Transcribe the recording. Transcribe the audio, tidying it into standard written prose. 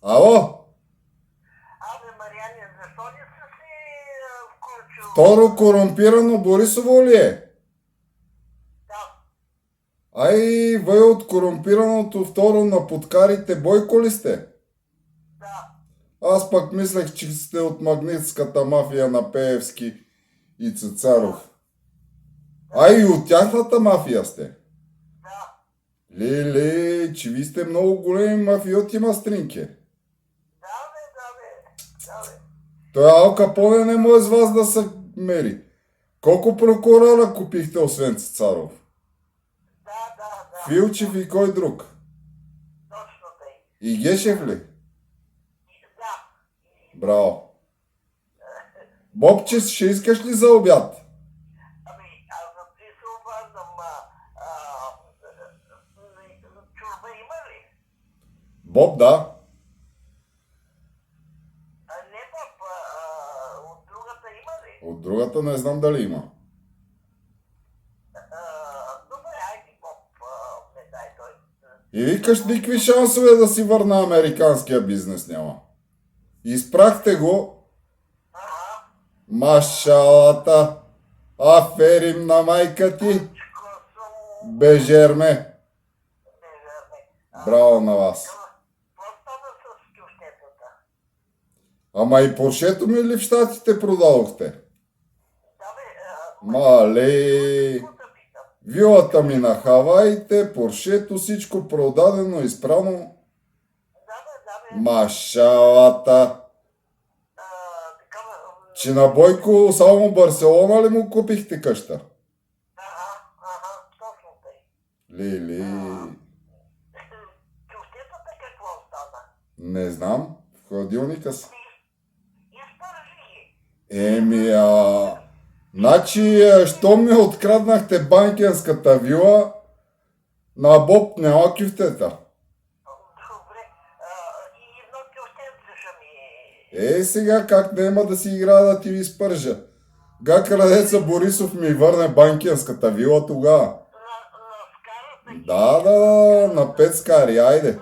Ало? Мариане, защо не са се включил? Второ корумпирано Борисово ли е? Да. Ай, вие от корумпираното второ на подкарите Бойко ли сте? Да. Аз пък мислех, че сте от магнитската мафия на Пеевски и Цацаров. Ай, и от тяхната мафия сте? Да. Леле, че ви сте много големи мафиоти, мастринке. Да, бе. Той Ал Капоне не може с вас да се мери. Колко прокурора купихте, освен Цацаров? Да. Филчев и кой друг? Точно тъй. И Гешев ли? Да. Браво. Бобче, ще искаш ли за обяд? Аз за ти се обаждам, чужба има ли? Боб, да. Не, Боб, от другата има ли? От другата не знам дали има. Добре, айди, Боб, не дай той. И викаш, никакви шансове да си върна американския бизнес няма. Изпрахте го. Машалата. Аферим на майка ти. Бежерме. Браво на вас. Какво стана с кюфтетата? Ама и Поршето ми ли в Щатите продадохте? Да, бе, Мале. какво да питам? Вилата ми на Хаваите, Поршето, всичко продадено, изправно. Да, бе. Машалата. Такава... Че на Бойко само Барселона ли му купихте къща? Точно тъй. Лили. Кюфтетата какво стана? Не знам. В хладилника си. Изпържи ги. Значи, що ми откраднахте банкенската вила, на Боб няма кюфтета. Добре. И едно кюфтенце ще ми... Сега как няма да си игра да ти ви спържа? Га крадеца Борисов ми върне банкенската вила тогава. На скарата ги... Да, на Пецкари, айде.